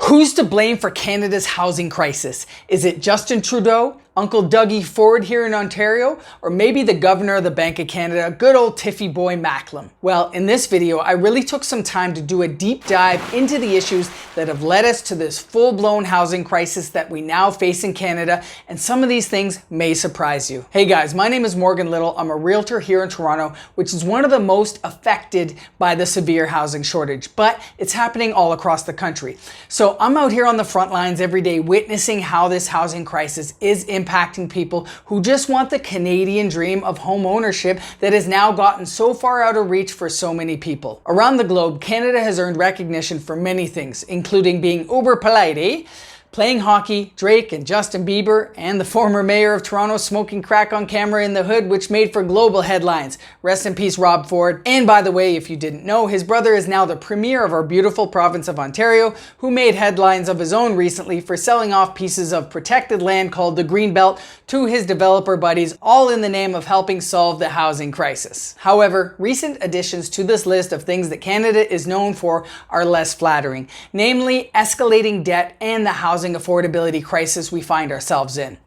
Who's to blame for Canada's housing crisis? Is it Justin Trudeau, Uncle Dougie Ford here in Ontario, or maybe the Governor of the Bank of Canada, good old Tiffy boy Macklem? Well, in this video, I really took some time to do a deep dive into the issues that have led us to this full-blown housing crisis that we now face in Canada, and some of these things may surprise you. Hey guys, my name is Morgan Little. I'm a realtor here in Toronto, which is one of the most affected by the severe housing shortage, but it's happening all across the country. So I'm out here on the front lines every day witnessing how this housing crisis is impacting people who just want the Canadian dream of home ownership that has now gotten so far out of reach for so many people. Around the globe, Canada has earned recognition for many things, including being uber polite, playing hockey, Drake and Justin Bieber, and the former mayor of Toronto smoking crack on camera in the hood, which made for global headlines. Rest in peace, Rob Ford. And by the way, if you didn't know, his brother is now the premier of our beautiful province of Ontario, who made headlines of his own recently for selling off pieces of protected land called the Greenbelt to his developer buddies, all in the name of helping solve the housing crisis. However, recent additions to this list of things that Canada is known for are less flattering, namely escalating debt and the housing affordability crisis we find ourselves in.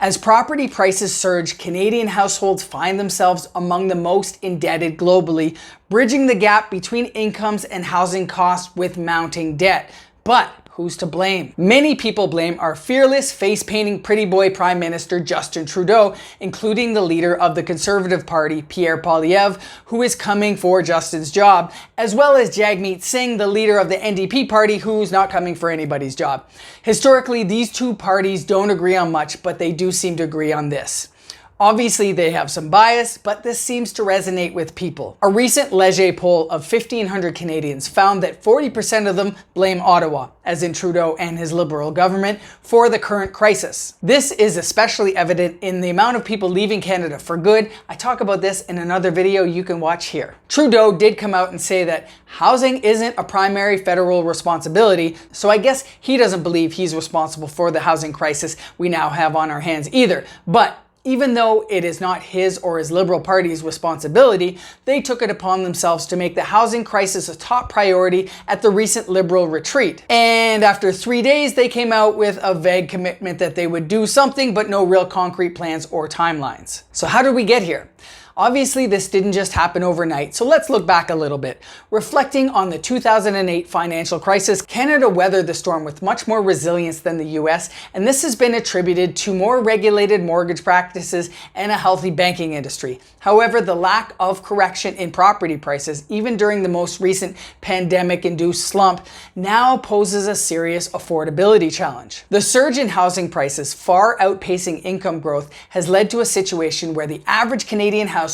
As property prices surge, Canadian households find themselves among the most indebted globally, bridging the gap between incomes and housing costs with mounting debt. But who's to blame? Many people blame our fearless, face-painting pretty boy Prime Minister Justin Trudeau, including the leader of the Conservative Party, Pierre Poilievre, who is coming for Justin's job, as well as Jagmeet Singh, the leader of the NDP party, who's not coming for anybody's job. Historically, these two parties don't agree on much, but they do seem to agree on this. Obviously, they have some bias, but this seems to resonate with people. A recent Leger poll of 1,500 Canadians found that 40% of them blame Ottawa, as in Trudeau and his Liberal government, for the current crisis. This is especially evident in the amount of people leaving Canada for good. I talk about this in another video you can watch here. Trudeau did come out and say that housing isn't a primary federal responsibility, so I guess he doesn't believe he's responsible for the housing crisis we now have on our hands either. But even though it is not his or his Liberal Party's responsibility, they took it upon themselves to make the housing crisis a top priority at the recent Liberal retreat. And after 3 days, they came out with a vague commitment that they would do something, but no real concrete plans or timelines. So how did we get here? Obviously, this didn't just happen overnight, so let's look back a little bit. Reflecting on the 2008 financial crisis, Canada weathered the storm with much more resilience than the US, and this has been attributed to more regulated mortgage practices and a healthy banking industry. However, the lack of correction in property prices, even during the most recent pandemic-induced slump, now poses a serious affordability challenge. The surge in housing prices, far outpacing income growth, has led to a situation where the average Canadian household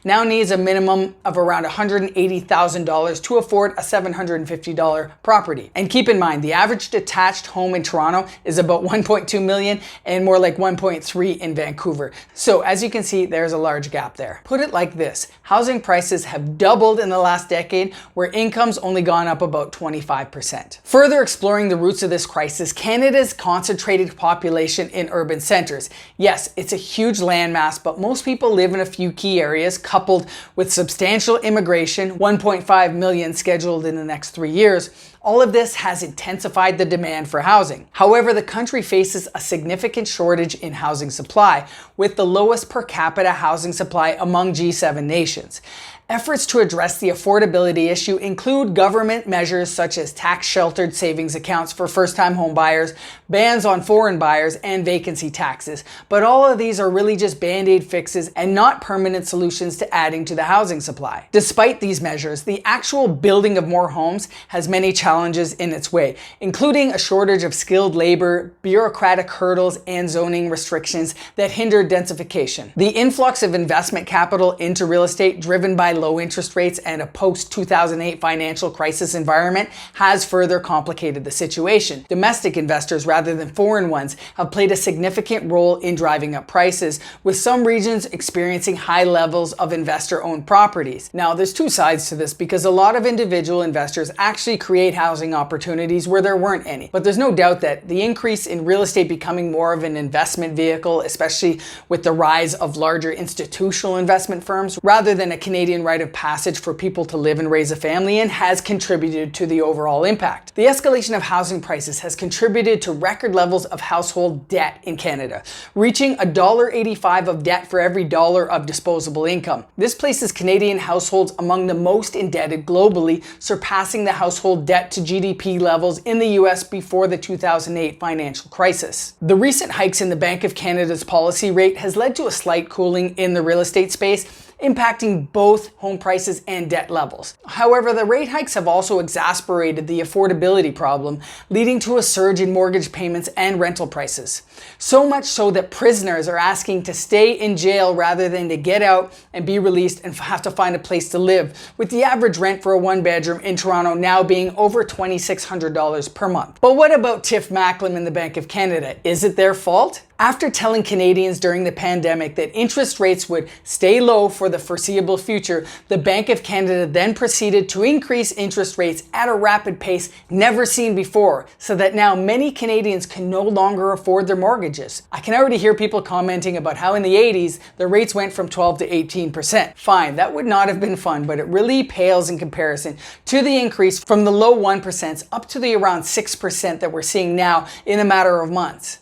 now needs a minimum of around $180,000 to afford a $750 property. And keep in mind, the average detached home in Toronto is about 1.2 million and more like 1.3 in Vancouver. So as you can see, there's a large gap there. Put it like this, housing prices have doubled in the last decade, where income's only gone up about 25%. Further exploring the roots of this crisis, Canada's concentrated population in urban centers. Yes, it's a huge landmass, but most people live in a few key areas, coupled with substantial immigration, 1.5 million scheduled in the next 3 years. All of this has intensified the demand for housing. However, the country faces a significant shortage in housing supply, with the lowest per capita housing supply among G7 nations. Efforts to address the affordability issue include government measures such as tax-sheltered savings accounts for first-time home buyers, bans on foreign buyers, and vacancy taxes. But all of these are really just band-aid fixes and not permanent solutions to adding to the housing supply. Despite these measures, the actual building of more homes has many challenges in its way, including a shortage of skilled labor, bureaucratic hurdles, and zoning restrictions that hinder densification. The influx of investment capital into real estate, driven by low interest rates and a post-2008 financial crisis environment, has further complicated the situation. Domestic investors, rather than foreign ones, have played a significant role in driving up prices, with some regions experiencing high levels of investor-owned properties. Now, there's two sides to this, because a lot of individual investors actually create housing opportunities where there weren't any. But there's no doubt that the increase in real estate becoming more of an investment vehicle, especially with the rise of larger institutional investment firms, rather than a Canadian rite of passage for people to live and raise a family in, has contributed to the overall impact. The escalation of housing prices has contributed to record levels of household debt in Canada, reaching $1.85 of debt for every dollar of disposable income. This places Canadian households among the most indebted globally, surpassing the household debt to GDP levels in the US before the 2008 financial crisis. The recent hikes in the Bank of Canada's policy rate has led to a slight cooling in the real estate space, impacting both home prices and debt levels. However, the rate hikes have also exacerbated the affordability problem, leading to a surge in mortgage payments and rental prices. So much so that prisoners are asking to stay in jail rather than to get out and be released and have to find a place to live, with the average rent for a one-bedroom in Toronto now being over $2,600 per month. But what about Tiff Macklem and the Bank of Canada? Is it their fault? After telling Canadians during the pandemic that interest rates would stay low for the foreseeable future, the Bank of Canada then proceeded to increase interest rates at a rapid pace never seen before, so that now many Canadians can no longer afford their mortgages. I can already hear people commenting about how in the 80s the rates went from 12 to 18%. Fine, that would not have been fun, but it really pales in comparison to the increase from the low 1% up to the around 6% that we're seeing now in a matter of months,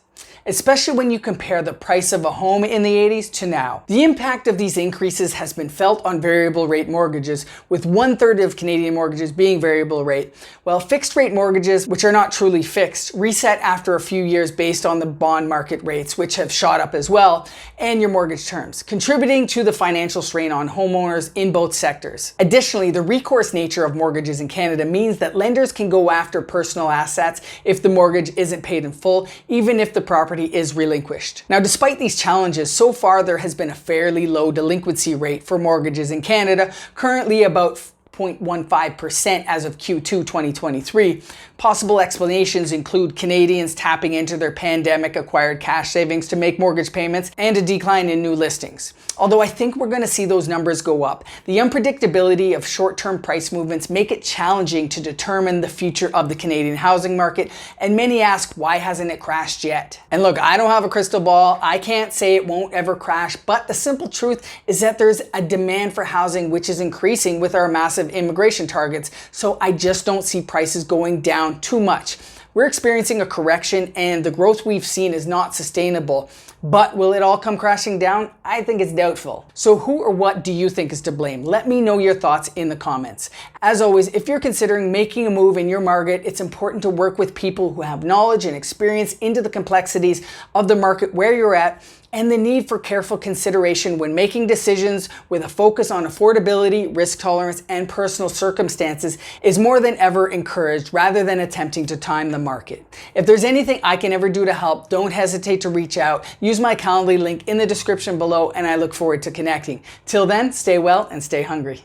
especially when you compare the price of a home in the 80s to now. The impact of these increases has been felt on variable rate mortgages, with 1/3 of Canadian mortgages being variable rate, while fixed rate mortgages, which are not truly fixed, reset after a few years based on the bond market rates, which have shot up as well, and your mortgage terms, contributing to the financial strain on homeowners in both sectors. Additionally, the recourse nature of mortgages in Canada means that lenders can go after personal assets if the mortgage isn't paid in full, even if the property is relinquished. Now, despite these challenges, so far there has been a fairly low delinquency rate for mortgages in Canada, currently about 0.15% as of Q2 2023. Possible explanations include Canadians tapping into their pandemic-acquired cash savings to make mortgage payments and a decline in new listings. Although I think we're going to see those numbers go up. The unpredictability of short-term price movements make it challenging to determine the future of the Canadian housing market, and many ask, why hasn't it crashed yet? And look, I don't have a crystal ball. I can't say it won't ever crash, but the simple truth is that there's a demand for housing which is increasing with our massive immigration targets, so I just don't see prices going down too much. We're experiencing a correction and the growth we've seen is not sustainable. But will it all come crashing down? I think it's doubtful. So who or what do you think is to blame? Let me know your thoughts in the comments. As always, if you're considering making a move in your market, it's important to work with people who have knowledge and experience into the complexities of the market where you're at, and the need for careful consideration when making decisions with a focus on affordability, risk tolerance, and personal circumstances is more than ever encouraged, rather than attempting to time the market. If there's anything I can ever do to help, don't hesitate to reach out. Use my Calendly link in the description below, and I look forward to connecting. Till then, stay well and stay hungry.